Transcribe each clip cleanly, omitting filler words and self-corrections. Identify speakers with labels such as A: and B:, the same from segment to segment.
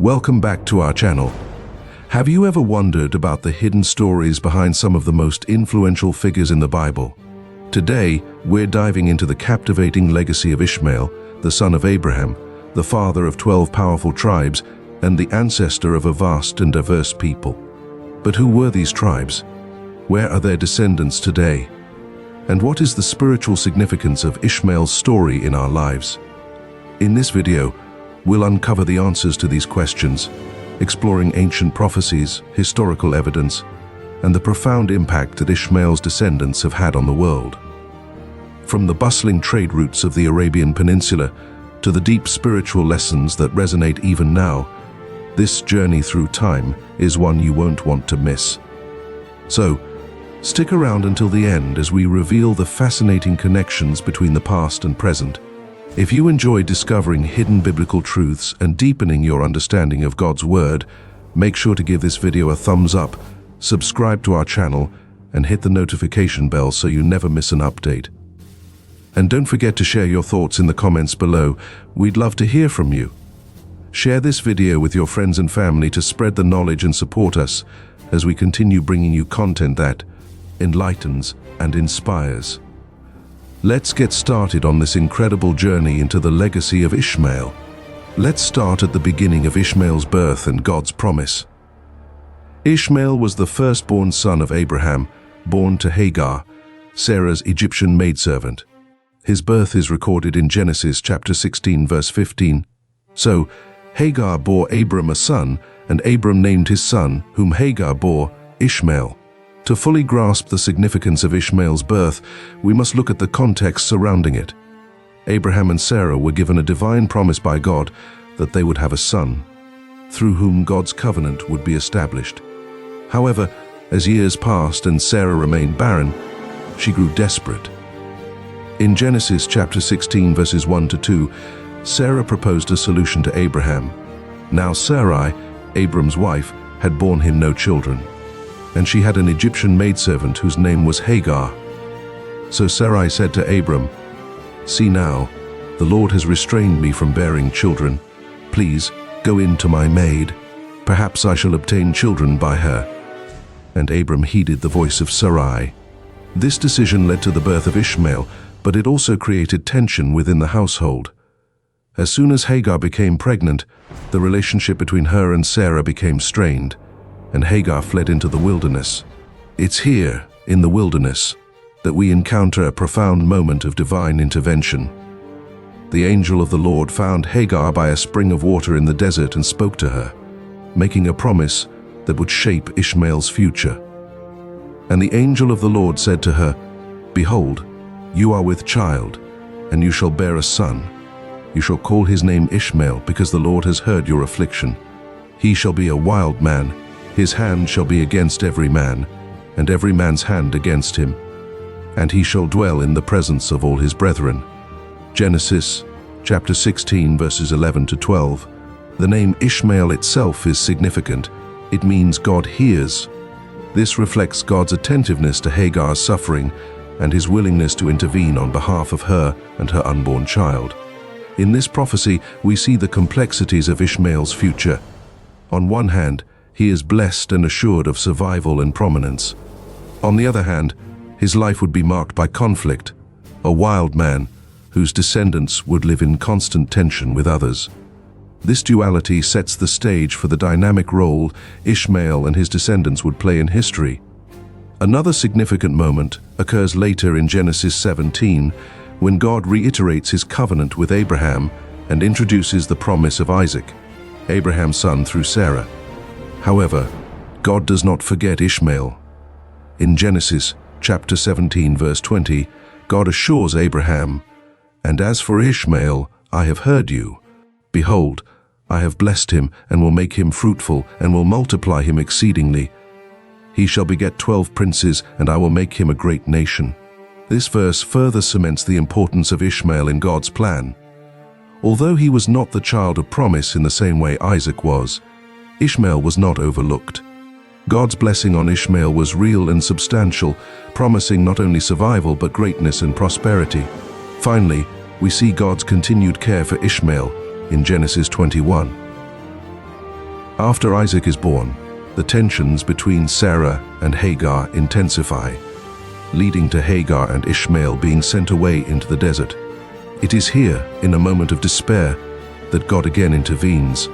A: Welcome back to our channel. Have you ever wondered about the hidden stories behind some of the most influential figures in the Bible? Today, we're diving into the captivating legacy of Ishmael, the son of Abraham, the father of 12 powerful tribes, and the ancestor of a vast and diverse people. But who were these tribes? Where are their descendants today? And what is the spiritual significance of Ishmael's story in our lives? In this video, we'll uncover the answers to these questions, exploring ancient prophecies, historical evidence, and the profound impact that Ishmael's descendants have had on the world. From the bustling trade routes of the Arabian Peninsula to the deep spiritual lessons that resonate even now, this journey through time is one you won't want to miss. So, stick around until the end as we reveal the fascinating connections between the past and present. If you enjoy discovering hidden biblical truths and deepening your understanding of God's Word, make sure to give this video a thumbs up, subscribe to our channel, and hit the notification bell so you never miss an update. And don't forget to share your thoughts in the comments below. We'd love to hear from you. Share this video with your friends and family to spread the knowledge and support us as we continue bringing you content that enlightens and inspires. Let's get started on this incredible journey into the legacy of Ishmael. Let's start at the beginning of Ishmael's birth and God's promise. Ishmael was the firstborn son of Abraham, born to Hagar, Sarah's Egyptian maidservant. His birth is recorded in Genesis chapter 16, verse 15. So, Hagar bore Abram a son, and Abram named his son, whom Hagar bore, Ishmael. To fully grasp the significance of Ishmael's birth, we must look at the context surrounding it. Abraham and Sarah were given a divine promise by God that they would have a son, through whom God's covenant would be established. However, as years passed and Sarah remained barren, she grew desperate. In Genesis chapter 16, verses 1 to 2, Sarah proposed a solution to Abraham. Now Sarai, Abram's wife, had borne him no children, and she had an Egyptian maidservant whose name was Hagar. So Sarai said to Abram, "See now, the Lord has restrained me from bearing children. Please, go in to my maid. Perhaps I shall obtain children by her." And Abram heeded the voice of Sarai. This decision led to the birth of Ishmael, but it also created tension within the household. As soon as Hagar became pregnant, the relationship between her and Sarah became strained, and Hagar fled into the wilderness. It's here, in the wilderness, that we encounter a profound moment of divine intervention. The angel of the Lord found Hagar by a spring of water in the desert and spoke to her, making a promise that would shape Ishmael's future. And the angel of the Lord said to her, "Behold, you are with child, and you shall bear a son. You shall call his name Ishmael, because the Lord has heard your affliction. He shall be a wild man. His hand shall be against every man, and every man's hand against him. And he shall dwell in the presence of all his brethren." Genesis chapter 16, verses 11 to 12. The name Ishmael itself is significant. It means God hears. This reflects God's attentiveness to Hagar's suffering and his willingness to intervene on behalf of her and her unborn child. In this prophecy, we see the complexities of Ishmael's future. On one hand, he is blessed and assured of survival and prominence. On the other hand, his life would be marked by conflict, a wild man whose descendants would live in constant tension with others. This duality sets the stage for the dynamic role Ishmael and his descendants would play in history. Another significant moment occurs later in Genesis 17, when God reiterates his covenant with Abraham and introduces the promise of Isaac, Abraham's son through Sarah. However, God does not forget Ishmael. In Genesis chapter 17, verse 20, God assures Abraham, "And as for Ishmael, I have heard you. Behold, I have blessed him and will make him fruitful and will multiply him exceedingly. He shall beget 12 princes, and I will make him a great nation." This verse further cements the importance of Ishmael in God's plan. Although he was not the child of promise in the same way Isaac was, Ishmael was not overlooked. God's blessing on Ishmael was real and substantial, promising not only survival but greatness and prosperity. Finally, we see God's continued care for Ishmael in Genesis 21. After Isaac is born, the tensions between Sarah and Hagar intensify, leading to Hagar and Ishmael being sent away into the desert. It is here, in a moment of despair, that God again intervenes.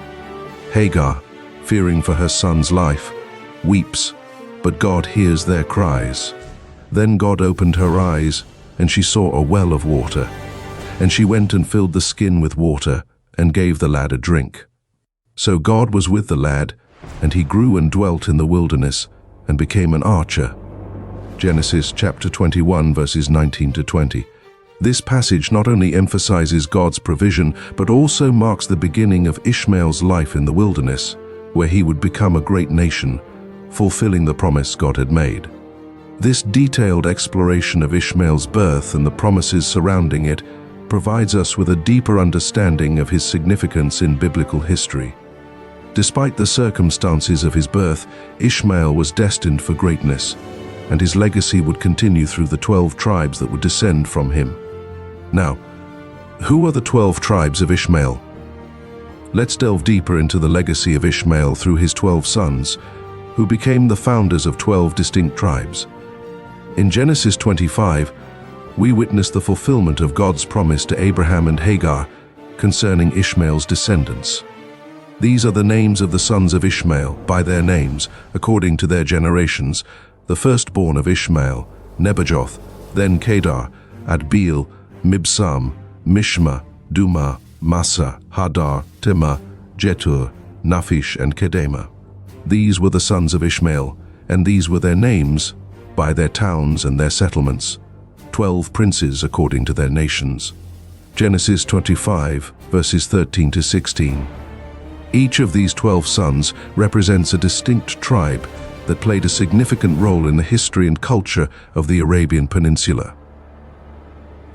A: Hagar, fearing for her son's life, weeps, but God hears their cries. Then God opened her eyes, and she saw a well of water. And she went and filled the skin with water, and gave the lad a drink. So God was with the lad, and he grew and dwelt in the wilderness, and became an archer. Genesis chapter 21, verses 19 to 20. This passage not only emphasizes God's provision, but also marks the beginning of Ishmael's life in the wilderness, where he would become a great nation, fulfilling the promise God had made. This detailed exploration of Ishmael's birth and the promises surrounding it provides us with a deeper understanding of his significance in biblical history. Despite the circumstances of his birth, Ishmael was destined for greatness, and his legacy would continue through the 12 tribes that would descend from him. Now, who are the 12 tribes of Ishmael? Let's delve deeper into the legacy of Ishmael through his 12 sons, who became the founders of 12 distinct tribes. In Genesis 25, we witness the fulfillment of God's promise to Abraham and Hagar concerning Ishmael's descendants. These are the names of the sons of Ishmael, by their names, according to their generations: the firstborn of Ishmael, Nebajoth, then Kedar, Adbeel, Mibsam, Mishma, Duma, Massa, Hadar, Tema, Jetur, Naphish, and Kedema. These were the sons of Ishmael, and these were their names, by their towns and their settlements, 12 princes according to their nations. Genesis 25, verses 13 to 16. Each of these 12 sons represents a distinct tribe that played a significant role in the history and culture of the Arabian Peninsula.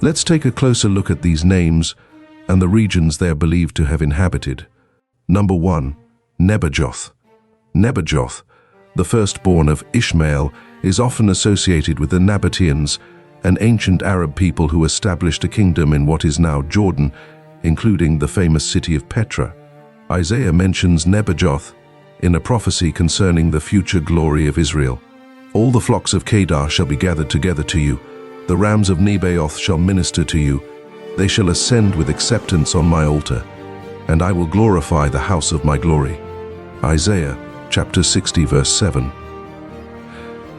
A: Let's take a closer look at these names and the regions they are believed to have inhabited. Number 1. Nebajoth. Nebajoth, the firstborn of Ishmael, is often associated with the Nabateans, an ancient Arab people who established a kingdom in what is now Jordan, including the famous city of Petra. Isaiah mentions Nebajoth in a prophecy concerning the future glory of Israel. All the flocks of Kedar shall be gathered together to you. The rams of Nebaioth shall minister to you. They shall ascend with acceptance on my altar, and I will glorify the house of my glory. Isaiah chapter 60, verse 7.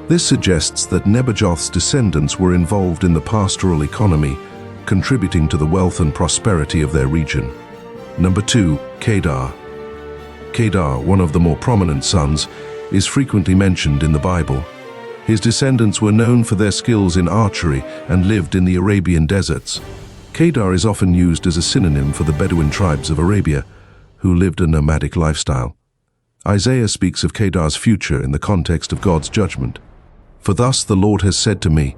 A: This suggests that Nebajoth's descendants were involved in the pastoral economy, contributing to the wealth and prosperity of their region. Number 2. Kedar. Kedar, one of the more prominent sons, is frequently mentioned in the Bible. His descendants were known for their skills in archery and lived in the Arabian deserts. Kedar is often used as a synonym for the Bedouin tribes of Arabia, who lived a nomadic lifestyle. Isaiah speaks of Kedar's future in the context of God's judgment. For thus the Lord has said to me,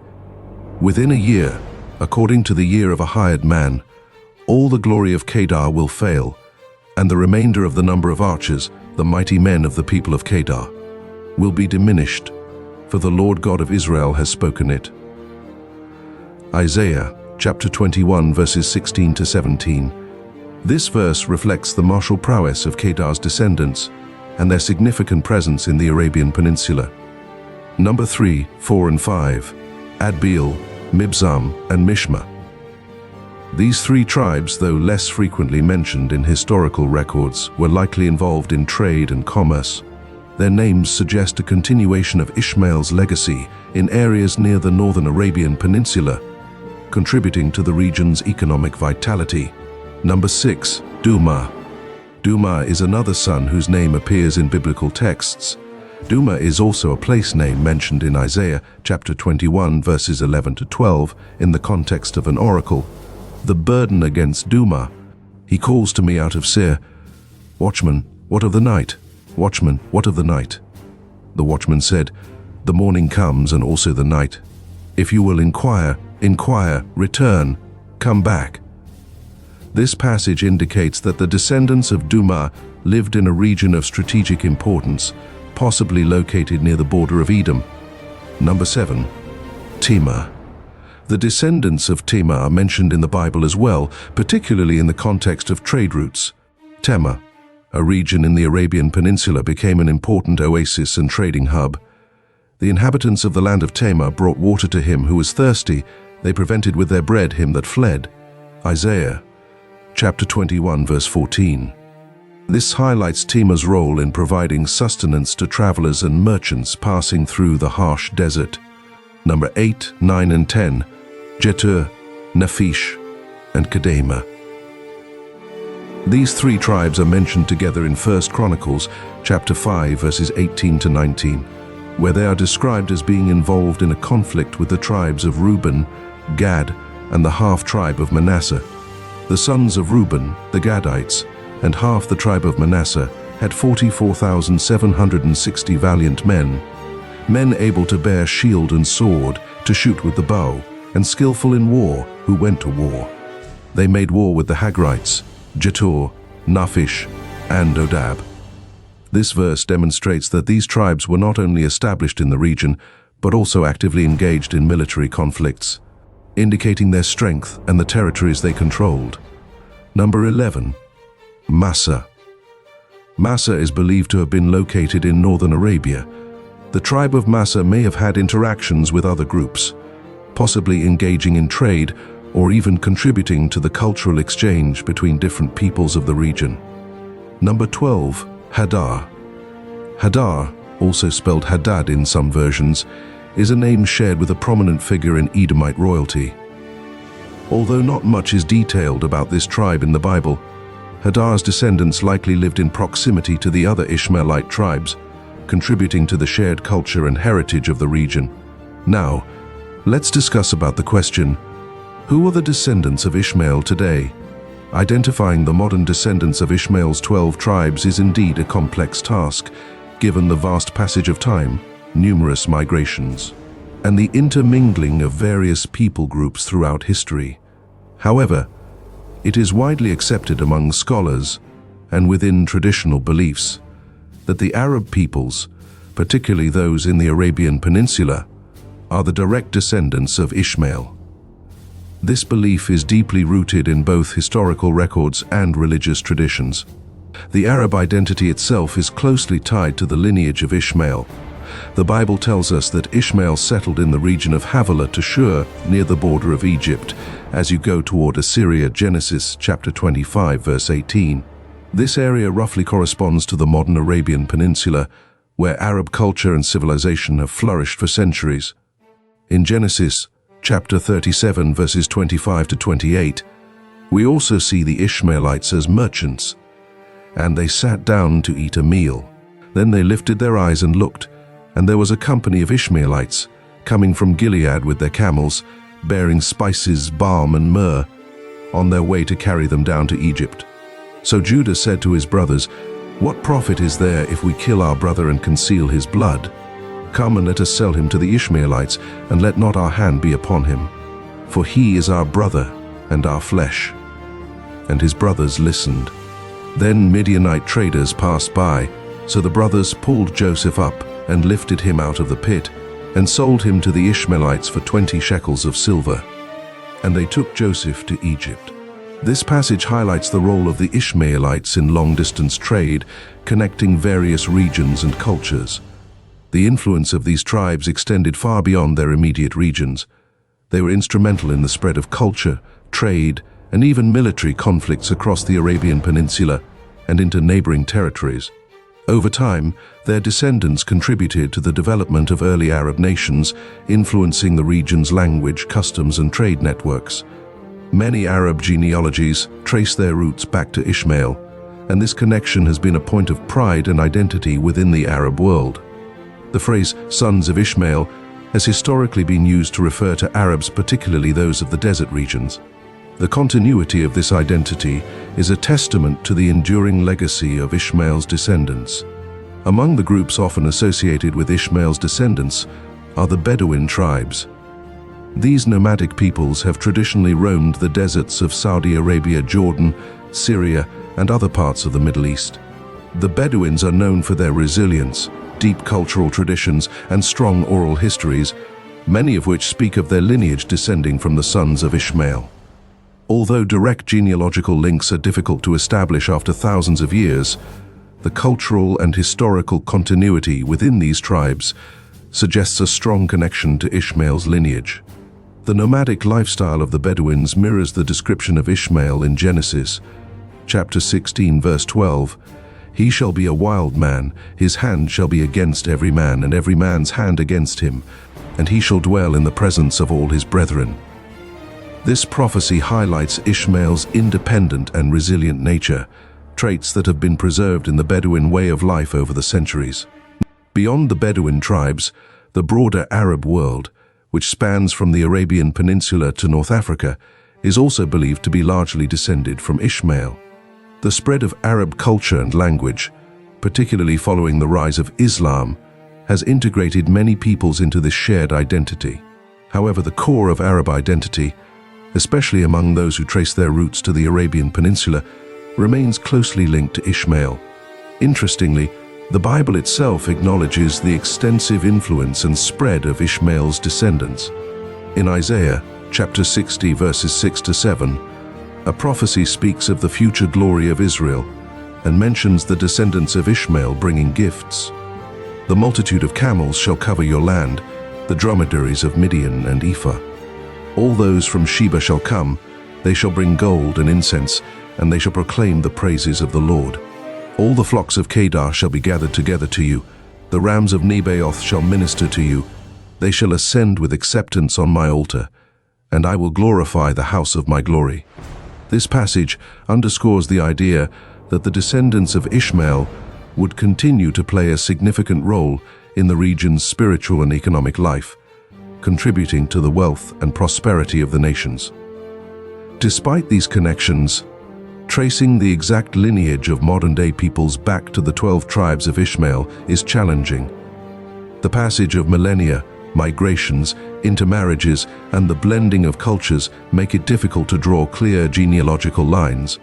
A: within a year, according to the year of a hired man, all the glory of Kedar will fail, and the remainder of the number of archers, the mighty men of the people of Kedar, will be diminished, for the Lord God of Israel has spoken it. Isaiah chapter 21, verses 16 to 17. This verse reflects the martial prowess of Kedar's descendants and their significant presence in the Arabian Peninsula. Number 3, 4, and 5. Adbeel, Mibsam, and Mishma. These 3 tribes, though less frequently mentioned in historical records, were likely involved in trade and commerce. Their names suggest a continuation of Ishmael's legacy in areas near the northern Arabian Peninsula, contributing to the region's economic vitality. Number 6. Duma. Duma is another son whose name appears in biblical texts. Duma is also a place name mentioned in Isaiah chapter 21, verses 11 to 12, in the context of an oracle. The burden against Duma. He calls to me out of Seir, "Watchman, what of the night? Watchman, what of the night?" The watchman said, "The morning comes and also the night. If you will inquire, return, come back." This passage indicates that the descendants of Duma lived in a region of strategic importance, possibly located near the border of Edom. Number 7. Tema. The descendants of Tema are mentioned in the Bible as well, particularly in the context of trade routes. Tema, a region in the Arabian Peninsula, became an important oasis and trading hub. The inhabitants of the land of Tamar brought water to him who was thirsty. They prevented with their bread him that fled. Isaiah chapter 21 verse 14. This highlights Tamar's role in providing sustenance to travelers and merchants passing through the harsh desert. Number 8, 9 and 10. Jetur, Naphish, and Kedema. These three tribes are mentioned together in 1 Chronicles chapter 5 verses 18 to 19, where they are described as being involved in a conflict with the tribes of Reuben, Gad, and the half-tribe of Manasseh. The sons of Reuben, the Gadites, and half the tribe of Manasseh had 44,760 valiant men able to bear shield and sword, to shoot with the bow, and skillful in war, who went to war. They made war with the Hagrites, Jetur, Naphish, and Odab. This verse demonstrates that these tribes were not only established in the region, but also actively engaged in military conflicts, indicating their strength and the territories they controlled. Number 11. Massa. Massa is believed to have been located in northern Arabia. The tribe of Massa may have had interactions with other groups, possibly engaging in trade or even contributing to the cultural exchange between different peoples of the region. Number 12. Hadar. Hadar, also spelled Hadad in some versions, is a name shared with a prominent figure in Edomite royalty. Although not much is detailed about this tribe in the Bible, Hadar's descendants likely lived in proximity to the other Ishmaelite tribes, contributing to the shared culture and heritage of the region. Now, let's discuss about the question, who are the descendants of Ishmael today? Identifying the modern descendants of Ishmael's 12 tribes is indeed a complex task, given the vast passage of time, numerous migrations, and the intermingling of various people groups throughout history. However, it is widely accepted among scholars and within traditional beliefs that the Arab peoples, particularly those in the Arabian Peninsula, are the direct descendants of Ishmael. This belief is deeply rooted in both historical records and religious traditions. The Arab identity itself is closely tied to the lineage of Ishmael. The Bible tells us that Ishmael settled in the region of Havilah to Shur, near the border of Egypt, as you go toward Assyria. Genesis chapter 25 verse 18. This area roughly corresponds to the modern Arabian Peninsula, where Arab culture and civilization have flourished for centuries. In Genesis chapter 37 verses 25 to 28, we also see the Ishmaelites as merchants, and they sat down to eat a meal. Then they lifted their eyes and looked, and there was a company of Ishmaelites coming from Gilead with their camels, bearing spices, balm and myrrh, on their way to carry them down to Egypt. So Judah said to his brothers, "What profit is there if we kill our brother and conceal his blood? Come and let us sell him to the Ishmaelites, and let not our hand be upon him. For he is our brother and our flesh." And his brothers listened. Then Midianite traders passed by, so the brothers pulled Joseph up and lifted him out of the pit, and sold him to the Ishmaelites for 20 shekels of silver. And they took Joseph to Egypt. This passage highlights the role of the Ishmaelites in long-distance trade, connecting various regions and cultures. The influence of these tribes extended far beyond their immediate regions. They were instrumental in the spread of culture, trade, and even military conflicts across the Arabian Peninsula and into neighboring territories. Over time, their descendants contributed to the development of early Arab nations, influencing the region's language, customs, and trade networks. Many Arab genealogies trace their roots back to Ishmael, and this connection has been a point of pride and identity within the Arab world. The phrase "sons of Ishmael" has historically been used to refer to Arabs, particularly those of the desert regions. The continuity of this identity is a testament to the enduring legacy of Ishmael's descendants. Among the groups often associated with Ishmael's descendants are the Bedouin tribes. These nomadic peoples have traditionally roamed the deserts of Saudi Arabia, Jordan, Syria, and other parts of the Middle East. The Bedouins are known for their resilience, deep cultural traditions, and strong oral histories, many of which speak of their lineage descending from the sons of Ishmael. Although direct genealogical links are difficult to establish after thousands of years, the cultural and historical continuity within these tribes suggests a strong connection to Ishmael's lineage. The nomadic lifestyle of the Bedouins mirrors the description of Ishmael in Genesis, chapter 16, verse 12. He shall be a wild man, his hand shall be against every man, and every man's hand against him, and he shall dwell in the presence of all his brethren. This prophecy highlights Ishmael's independent and resilient nature, traits that have been preserved in the Bedouin way of life over the centuries. Beyond the Bedouin tribes, the broader Arab world, which spans from the Arabian Peninsula to North Africa, is also believed to be largely descended from Ishmael. The spread of Arab culture and language, particularly following the rise of Islam, has integrated many peoples into this shared identity. However, the core of Arab identity, especially among those who trace their roots to the Arabian Peninsula, remains closely linked to Ishmael. Interestingly, the Bible itself acknowledges the extensive influence and spread of Ishmael's descendants. In Isaiah, chapter 60, verses 6 to 7, a prophecy speaks of the future glory of Israel and mentions the descendants of Ishmael bringing gifts. The multitude of camels shall cover your land, the dromedaries of Midian and Ephah. All those from Sheba shall come, they shall bring gold and incense, and they shall proclaim the praises of the Lord. All the flocks of Kedar shall be gathered together to you, the rams of Nebaioth shall minister to you, they shall ascend with acceptance on my altar, and I will glorify the house of my glory. This passage underscores the idea that the descendants of Ishmael would continue to play a significant role in the region's spiritual and economic life, contributing to the wealth and prosperity of the nations. Despite these connections, tracing the exact lineage of modern-day peoples back to the 12 tribes of Ishmael is challenging. The passage of millennia, migrations, intermarriages, and the blending of cultures make it difficult to draw clear genealogical lines.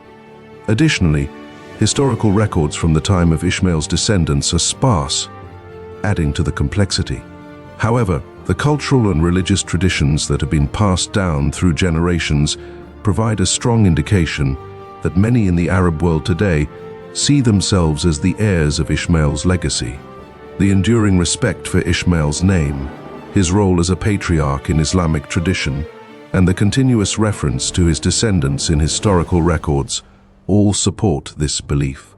A: Additionally, historical records from the time of Ishmael's descendants are sparse, adding to the complexity. However, the cultural and religious traditions that have been passed down through generations provide a strong indication that many in the Arab world today see themselves as the heirs of Ishmael's legacy. The enduring respect for Ishmael's name, his role as a patriarch in Islamic tradition, and the continuous reference to his descendants in historical records all support this belief.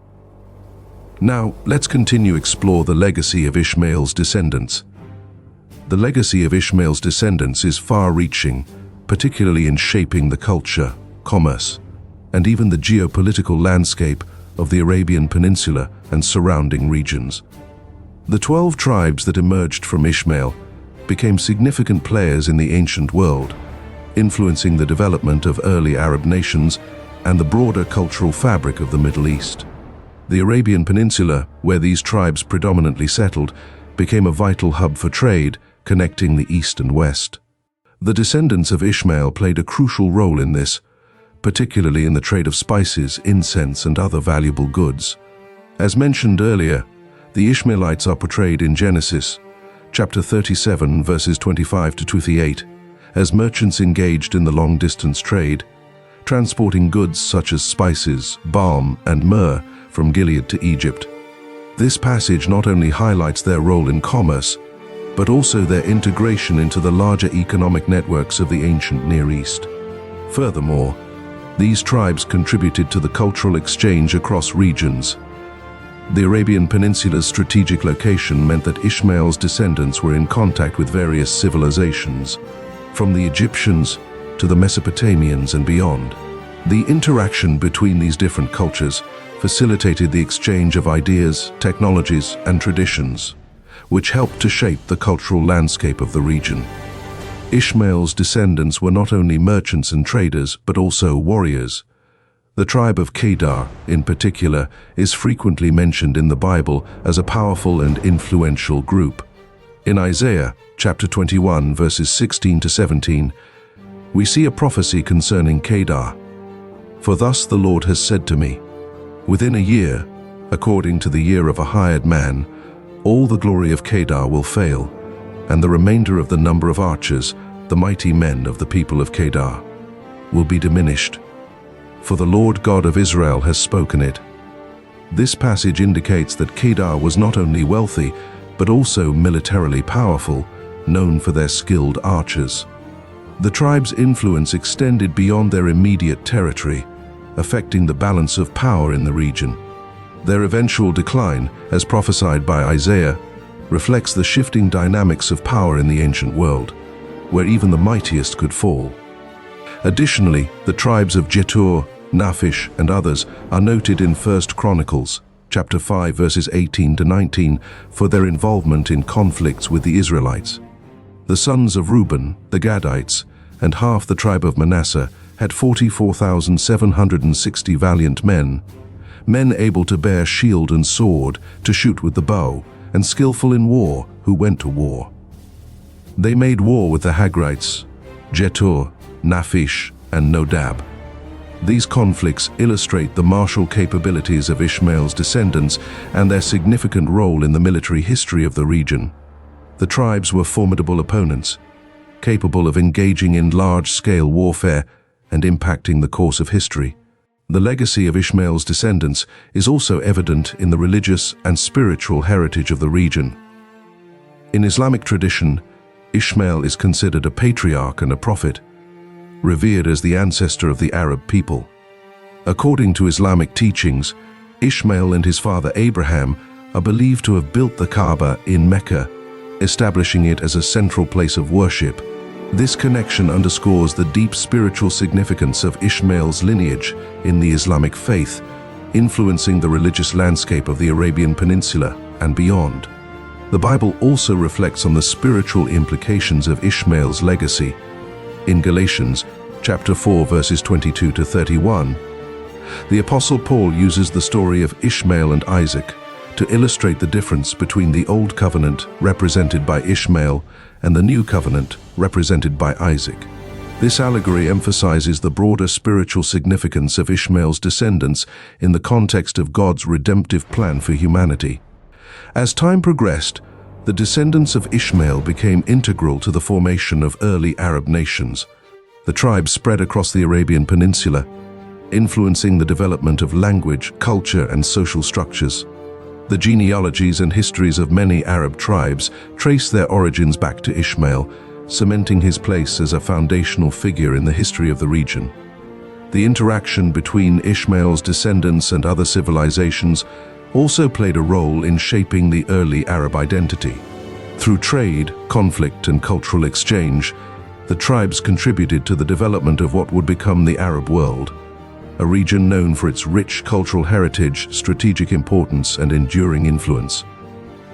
A: Now, let's continue to explore the legacy of Ishmael's descendants. The legacy of Ishmael's descendants is far-reaching, particularly in shaping the culture, commerce, and even the geopolitical landscape of the Arabian Peninsula and surrounding regions. The 12 tribes that emerged from Ishmael became significant players in the ancient world, influencing the development of early Arab nations and the broader cultural fabric of the Middle East. The Arabian Peninsula, where these tribes predominantly settled, became a vital hub for trade, connecting the East and West. The descendants of Ishmael played a crucial role in this, particularly in the trade of spices, incense, and other valuable goods. As mentioned earlier, the Ishmaelites are portrayed in Genesis, chapter 37, verses 25 to 28, as merchants engaged in the long-distance trade, transporting goods such as spices, balm, and myrrh from Gilead to Egypt. This passage not only highlights their role in commerce, but also their integration into the larger economic networks of the ancient Near East. Furthermore, these tribes contributed to the cultural exchange across regions. The Arabian Peninsula's strategic location meant that Ishmael's descendants were in contact with various civilizations, from the Egyptians to the Mesopotamians and beyond. The interaction between these different cultures facilitated the exchange of ideas, technologies, and traditions, which helped to shape the cultural landscape of the region. Ishmael's descendants were not only merchants and traders, but also warriors. The tribe of Kedar, in particular, is frequently mentioned in the Bible as a powerful and influential group. In Isaiah, chapter 21, verses 16 to 17, we see a prophecy concerning Kedar. For thus the Lord has said to me, within a year, according to the year of a hired man, all the glory of Kedar will fail, and the remainder of the number of archers, the mighty men of the people of Kedar. will be diminished. For the Lord God of Israel has spoken it. This passage indicates that Kedar was not only wealthy, but also militarily powerful, known for their skilled archers. The tribe's influence extended beyond their immediate territory, affecting the balance of power in the region. Their eventual decline, as prophesied by Isaiah, reflects the shifting dynamics of power in the ancient world, where even the mightiest could fall. Additionally, the tribes of Jetur, Naphish, and others are noted in 1 Chronicles, chapter 5, verses 18 to 19, for their involvement in conflicts with the Israelites. The sons of Reuben, the Gadites, and half the tribe of Manasseh had 44,760 valiant men, men able to bear shield and sword, to shoot with the bow, and skillful in war, who went to war. They made war with the Hagrites, Jetur, Naphish, and Nodab. These conflicts illustrate the martial capabilities of Ishmael's descendants and their significant role in the military history of the region. The tribes were formidable opponents, capable of engaging in large-scale warfare and impacting the course of history. The legacy of Ishmael's descendants is also evident in the religious and spiritual heritage of the region. In Islamic tradition, Ishmael is considered a patriarch and a prophet, revered as the ancestor of the Arab people. According to Islamic teachings, Ishmael and his father Abraham are believed to have built the Kaaba in Mecca, establishing it as a central place of worship. This connection underscores the deep spiritual significance of Ishmael's lineage in the Islamic faith, influencing the religious landscape of the Arabian Peninsula and beyond. The Bible also reflects on the spiritual implications of Ishmael's legacy. In Galatians, chapter 4, verses 22 to 31, the Apostle Paul uses the story of Ishmael and Isaac to illustrate the difference between the Old Covenant, represented by Ishmael, and the New Covenant, represented by Isaac. This allegory emphasizes the broader spiritual significance of Ishmael's descendants in the context of God's redemptive plan for humanity. As time progressed, the descendants of Ishmael became integral to the formation of early Arab nations. The tribes spread across the Arabian Peninsula, influencing the development of language, culture, and social structures. The genealogies and histories of many Arab tribes trace their origins back to Ishmael, cementing his place as a foundational figure in the history of the region. The interaction between Ishmael's descendants and other civilizations also played a role in shaping the early Arab identity. Through trade, conflict, and cultural exchange, the tribes contributed to the development of what would become the Arab world, a region known for its rich cultural heritage, strategic importance, and enduring influence.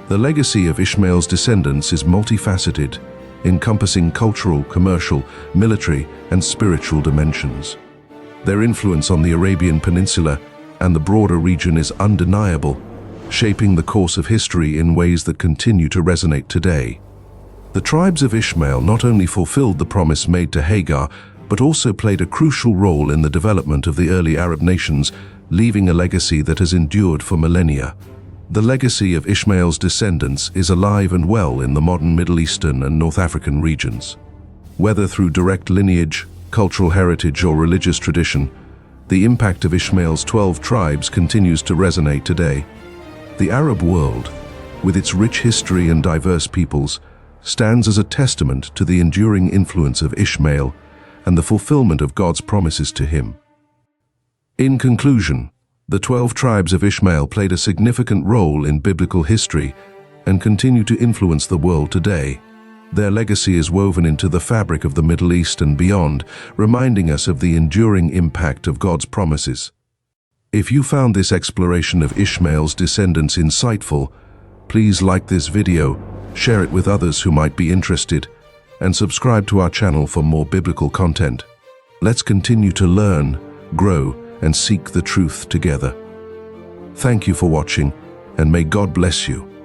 A: The legacy of Ishmael's descendants is multifaceted, encompassing cultural, commercial, military, and spiritual dimensions. Their influence on the Arabian Peninsula and the broader region is undeniable, shaping the course of history in ways that continue to resonate today. The tribes of Ishmael not only fulfilled the promise made to Hagar, but also played a crucial role in the development of the early Arab nations, leaving a legacy that has endured for millennia. The legacy of Ishmael's descendants is alive and well in the modern Middle Eastern and North African regions. Whether through direct lineage, cultural heritage, or religious tradition, the impact of Ishmael's 12 tribes continues to resonate today. The Arab world, with its rich history and diverse peoples, stands as a testament to the enduring influence of Ishmael and the fulfillment of God's promises to him. In conclusion, the 12 tribes of Ishmael played a significant role in biblical history and continue to influence the world today. Their legacy is woven into the fabric of the Middle East and beyond, reminding us of the enduring impact of God's promises. If you found this exploration of Ishmael's descendants insightful, please like this video, share it with others who might be interested, and subscribe to our channel for more biblical content. Let's continue to learn, grow, and seek the truth together. Thank you for watching, and may God bless you.